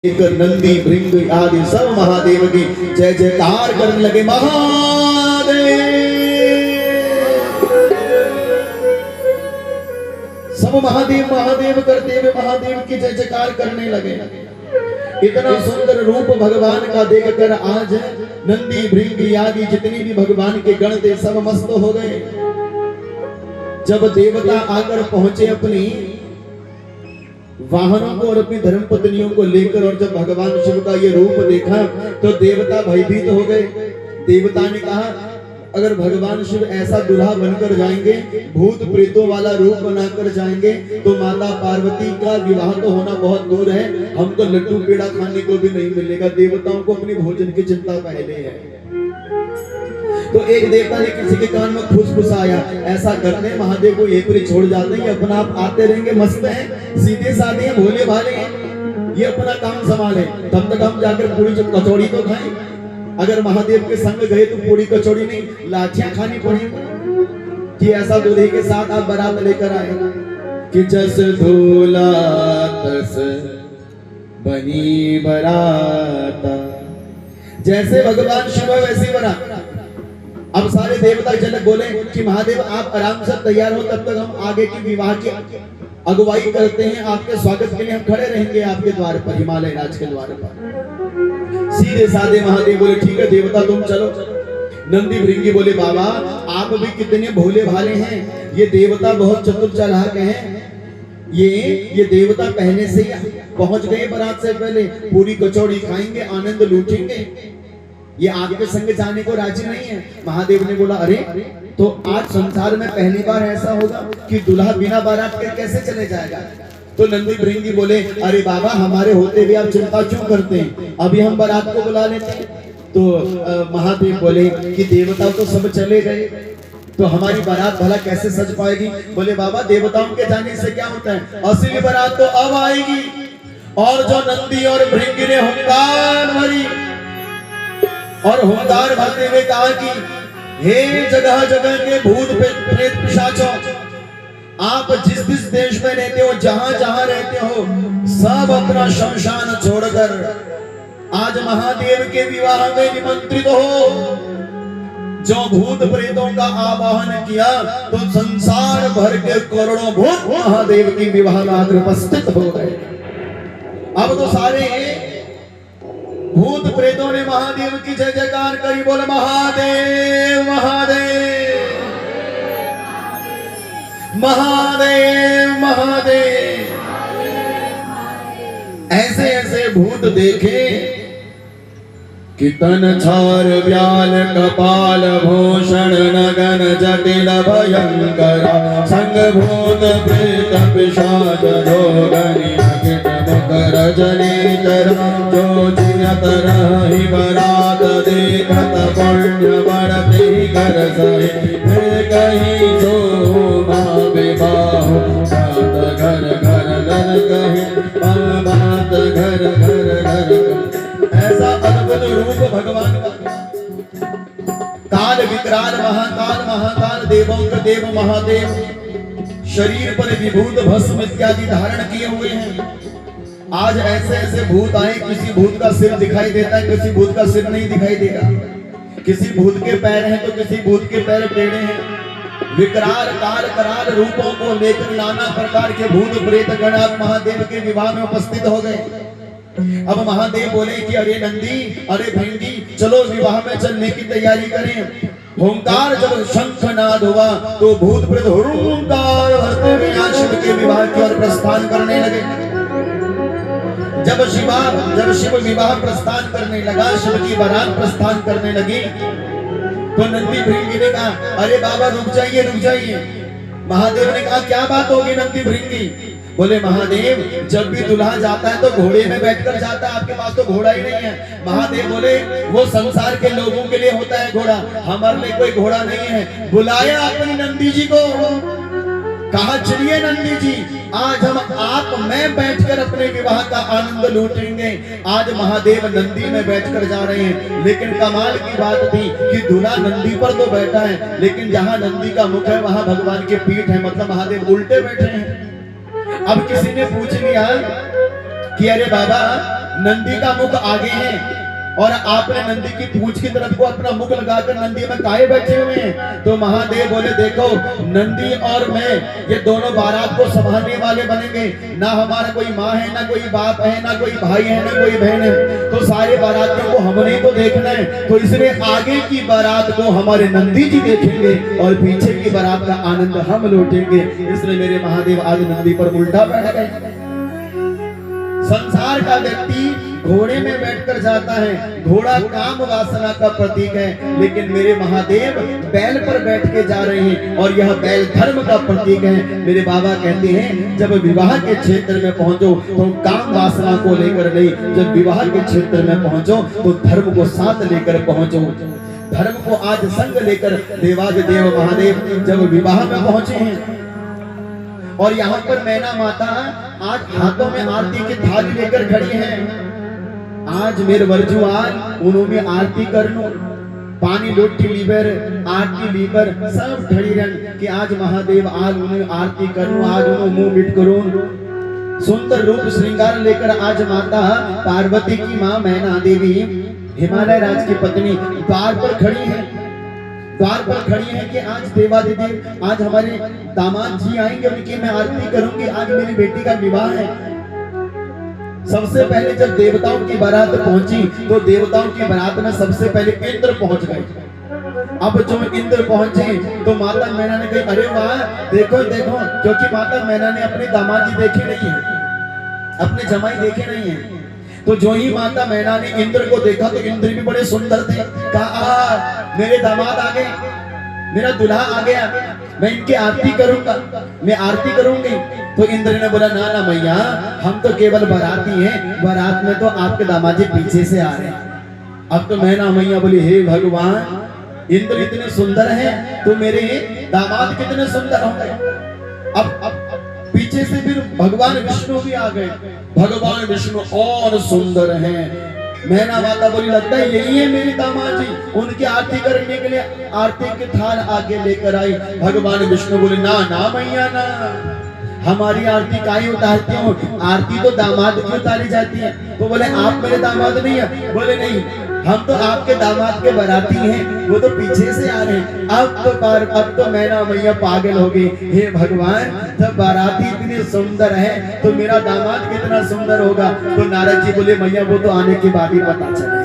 एक नंदी भृंग आदि सब महादेव की जय जयकार करने लगे। महादेव सब महादेव महादेव करते हुए महादेव की जय जयकार करने लगे। इतना सुंदर रूप भगवान का देखकर आज नंदी भृंग आदि जितनी भी भगवान के गण थे सब मस्त हो गए। जब देवता आकर पहुंचे अपनी वाहनों को और अपनी धर्म पत्नियों को लेकर, और जब भगवान शिव का ये रूप देखा तो देवता भयभीत हो गए। देवता ने कहा अगर भगवान शिव ऐसा दूल्हा बनकर जाएंगे, भूत प्रेतों वाला रूप बनाकर जाएंगे, तो माता पार्वती का विवाह तो होना बहुत दूर है, हमको लड्डू पेड़ा खाने को भी नहीं मिलेगा। देवताओं को अपनी भोजन की चिंता पहले है। तो एक देवता ने किसी के कान में फुसफुसाया, ऐसा करते हैं महादेव को ये पूरी छोड़ जाते हैं, ये अपना आप आते रहेंगे, मस्त हैं, सीधे साधे हैं, भोले भाले हैं, ये अपना काम संभाले, तब तक हम जाकर पूरी कचौड़ी तो खाएं। अगर महादेव के संग गए तो पूरी कचौड़ी नहीं, लाठियां खानी पड़ेगी कि ऐसा दूल्हे के साथ आप बारात लेकर आए कि जस धूला तस बनी बराता। जैसे भगवान शिव वैसी बरात। अब सारे देवता जनक बोले कि महादेव आप आराम से तैयार हो, तब तक हम आगे की विवाह की अगुवाई करते हैं, आपके स्वागत के लिए हम खड़े रहेंगे आपके द्वार पर, हिमालय राज के द्वार पर। सीधे साधे महादेव बोले ठीक है देवता तुम चलो। नंदी भृंगी बोले बाबा आप भी कितने भोले भाले हैं, ये देवता बहुत चतुर चालाक हैं, ये देवता पहले से ही पहुंच गए बारात से पहले, पूरी कचौड़ी खाएंगे, आनंद लूटेंगे, ये आपके संग जाने को राजी नहीं है। महादेव ने बोला अरे तो आज संसार में पहली बार ऐसा होगा कि दूल्हा बिना बारात के कैसे चले जाएगा। तो नंदी भृंगी बोले अरे बाबा हमारे होते भी आप चिंता क्यों करते हैं, अभी हम बारात को बुला लेते हैं। तो महादेव बोले कि देवता तो सब चले गए, तो हमारी बारात भला कैसे सज पाएगी। बोले बाबा देवताओं के जाने से क्या होता है, असली बारात तो अब आएगी। और जो नंदी और भृंगी ने हुंकार भरी और हुंकार भरते हुए कहा कि हे जगह जगह के भूत प्रेत पिशाचों, आप जिस जिस देश में रहते हो, जहां जहां रहते हो, सब अपना शमशान छोड़कर आज महादेव के विवाह में निमंत्रित हो। जो भूत प्रेतों का आवाहन किया तो संसार भर के करोड़ों भूत महादेव की विवाह में आकर उपस्थित हो गए। अब तो सारे भूत प्रेतों ने महादेव की जय जयकार करी, बोले महादेव महादेव महादेव महादेव। ऐसे ऐसे भूत देखे कि तन छार व्याल कपाल भूषण नगन जटिल भयंकर, संग भूत प्रेत पिशाच जोगनि अकिट मकर जनेतर, जो जियत रही बरात देखत पुण्य बढ़ती कर सहे, कहीं जो विवाह बात घर घर घर कहे, बात घर घर घर। ऐसा अद्भुत रूप भगवान का। काल विकराल महाकाल महाकाल देवों का देव महादेव शरीर पर विभूत भस्म इत्यादि धारण किए हुए हैं। आज ऐसे ऐसे भूत आए, किसी भूत का सिर दिखाई देता है, किसी भूत का सिर नहीं दिखाई देगा, किसी भूत के पैर हैं तो किसी भूत के पैर टेढ़े हैं। विकराल काल कराल रूपों को लेकर नाना प्रकार के भूत प्रेत गण महादेव के विवाह में उपस्थित हो गए। अब महादेव बोले कि अरे नंदी अरे भृंगी चलो विवाह में चलने की तैयारी करें। हुंकार जब शंखनाद हुआ तो भूत प्रेत हुंकार भरते हुए शिव के विवाह की ओर प्रस्थान करने लगे। जब शिव विवाह प्रस्थान करने लगा, शिव की बारात प्रस्थान करने लगी, तो नंदी भृंगी ने कहा अरे बाबा रुक जाइए रुक जाइए। महादेव ने कहा क्या बात होगी नंदी भृंगी। बोले महादेव जब भी दूल्हा जाता है तो घोड़े में बैठकर जाता है, आपके पास तो घोड़ा ही नहीं है। महादेव बोले वो संसार के लोगों के लिए होता है घोड़ा, हमारे लिए कोई घोड़ा नहीं है। बुलाया अपनी नंदी जी को, कहा चलिए नंदी जी आज हम आप मैं बैठकर अपने विवाह का आनंद लूटेंगे। आज महादेव नंदी में बैठकर जा रहे हैं, लेकिन कमाल की बात थी कि दूल्हा नंदी पर तो बैठा है, लेकिन जहां नंदी का मुख है वहां भगवान के पीठ है, मतलब महादेव उल्टे बैठे हैं। अब किसी ने पूछ लिया कि अरे बाबा नंदी का मुख आगे है और आपने नंदी की पूंछ की तरफ को अपना मुख लगाकर नंदी में काहे बैठे हुए हैं? तो महादेव बोले देखो, नंदी और मैं ये दोनों बारात को संभालने वाले बनेंगे। ना हमारा कोई माँ है, ना कोई बाप है, ना कोई भाई है, ना कोई बहन है। तो सारे बारातियों को हमने तो देखना है। तो इसलिए आगे की बारात को हमारे नंदी जी देखेंगे और पीछे की बारात का आनंद हम लूटेंगे। इसलिए मेरे महादेव आज नंदी पर उल्टा बैठ गए। संसार का व्यक्ति घोड़े में बैठकर जाता है, घोड़ा काम वासना का प्रतीक है, लेकिन मेरे महादेव बैल पर बैठ के जा रहे हैं और यह बैल धर्म का प्रतीक है। मेरे बाबा कहते हैं जब विवाह के क्षेत्र में पहुंचो तो काम वासना को लेकर नहीं, जब विवाह के क्षेत्र में पहुंचो तो धर्म को साथ लेकर पहुंचो। धर्म को आज संग लेकर देवाधिदेव महादेव जब विवाह में पहुंचे हैं और यहाँ पर मैना माता आज हाथों में आरती की थाली लेकर खड़ी हैं। आज मेरे वर्जू आज उन्होंने आरती कर लो, पानी लोटी लीवर आरती लीवर सब खड़ी रंग कि आज महादेव आज उन्हें आरती कर लो, आज उन्हें मुंह मिट करो। सुंदर रूप श्रृंगार लेकर आज माता पार्वती की माँ मैना देवी हिमालय राज की पत्नी द्वार पर खड़ी है। द्वार पर खड़ी है कि आज देवाधिदेव आज हमारे दामाद जी आएंगे, उनकी मैं आरती करूंगी, आज मेरी बेटी का विवाह है। सबसे पहले जब देवताओं की बारात पहुंची तो देवताओं की बारात में सबसे पहले इंद्र पहुंच गए। अब जो इंद्र पहुंचे तो माता मैना ने कही अरे वाह देखो देखो, क्योंकि माता मैना ने अपने दामाद जी देखे नहीं है, अपने जमाई देखे नहीं है। तो जो ही माता मैना ने इंद्र को देखा तो इंद्र भी बड़े सुंदर थे। कहा मेरे दामाद आ गए, मेरा दूल्हा आ गया, मैं इनकी आरती करूंगा, मैं आरती करूंगी। तो इंद्र ने बोला ना ना मैया, हम तो केवल बाराती हैं, बारात में तो आपके दामाद जी पीछे से आ रहे हैं। अब तो मैना मैया बोली हे भगवान, इंद्र इतने सुंदर हैं तो मेरे दामाद कितने सुंदर होंगे। अब पीछे से फिर भगवान विष्णु भी आ गए। भगवान विष्णु और सुंदर हैं। मैना माता बोली लगता है यही है मेरी दामाद जी। उनकी आरती करने के लिए आरती के थाल आगे लेकर आई। भगवान विष्णु बोले ना ना मैया ना, हमारी आरती काहे उतारती हो, आरती तो दामाद की उतारी जाती है। तो बोले आप मेरे दामाद नहीं है? बोले नहीं, हम तो आपके दामाद के बाराती हैं, वो तो पीछे से आ रहे हैं। अब तो मैना मैया पागल हो गई। हे भगवान, जब बाराती इतने सुंदर है तो मेरा दामाद कितना सुंदर होगा। तो नारद जी बोले मैया वो तो आने के बाद ही पता चलेगा,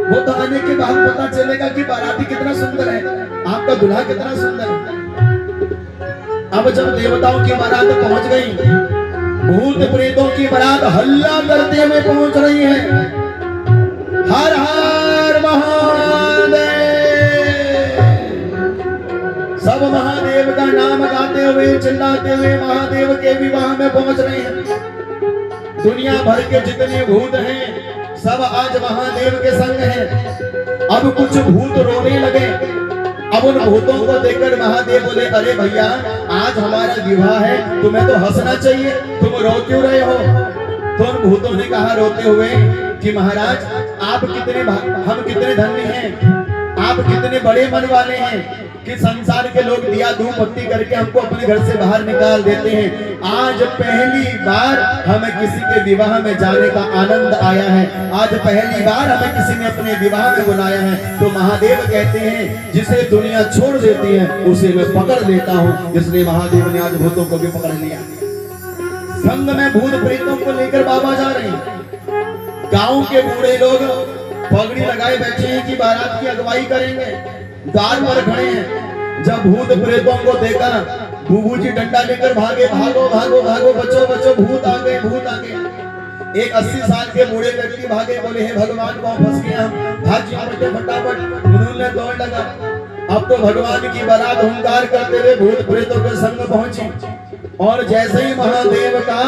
वो तो आने के बाद पता चलेगा कि बाराती कितना सुंदर है, आपका दूल्हा कितना सुंदर है। अब जब देवताओं की बारात पहुंच गई, भूत प्रेतों की बारात हल्ला करते हुए पहुंच रही है। हर हर महादेव, सब महादेव का नाम गाते हुए चिल्लाते हुए महादेव के विवाह में पहुंच रहे हैं। दुनिया भर के जितने भूत हैं सब आज महादेव के संग हैं। अब कुछ भूत रोने लगे। अब उन भूतों को देखकर महादेव बोले अरे भैया आज हमारा विवाह है, तुम्हें तो हंसना चाहिए, तुम रो क्यों रहे हो? तो उन भूतों ने कहा रोते हुए कि महाराज आप हम कितने धन्य हैं, आप कितने बड़े मन वाले हैं कि संसार के लोग दिया धूप बत्ती करके हमको अपने घर से बाहर निकाल देते हैं। आज पहली बार हमें किसी के विवाह में जाने का आनंद आया है, आज पहली बार हमें किसी ने अपने विवाह में बुलाया है। तो महादेव कहते हैं जिसे दुनिया छोड़ देती है उसे मैं पकड़ लेता हूँ। इसलिए महादेव ने आज भूतों को भी पकड़ लिया। संग में भूत प्रेतों को लेकर बाबा जा रहे हैं। गांव के बूढ़े लोग पगड़ी लगाए बैठे हैं कि बारात की अगुवाई करेंगे, द्वार पर खड़े हैं। जब भूत प्रेतों को देखा, बूबू जी डंडा लेकर भागे, भागो भागो भागो, बचो बचो, भूत आ गए, भूत आ गए। एक 80 साल के बूढ़े व्यक्ति भागे, बोले हे भगवान कौन फंस गया, हम भाग जाओ फटाफट। उन्होंने दौड़ लगा। अब तो भगवान की बारात हुंकार करते हुए भूत प्रेतों के संग पहुंची और जैसे ही महादेव का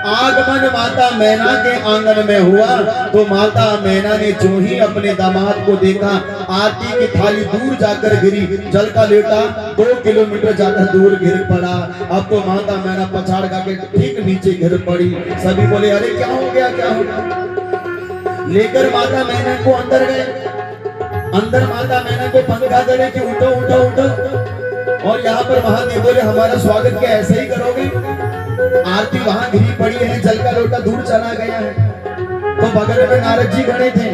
आगमन माता मैना के आंगन में हुआ तो माता मैना ने जो ही अपने दामाद को देखा, आरती की थाली दूर जाकर गिरी, जल का लेटा 2 किलोमीटर जाकर दूर गिर पड़ा। अब तो माता मैना पछाड़ के ठीक नीचे गिर पड़ी। सभी बोले अरे क्या हो गया, क्या हो गया? लेकर माता मैना को अंदर गए। अंदर माता मैना को पंखा करे कि उठो उठो उठो। और यहाँ पर महादेव बोले हमारा स्वागत क्या ऐसे ही करोगे? आरती वहां गिरी पड़ी है, जल का लोटा दूर चला गया है। तो बगल में नारद जी खड़े थे।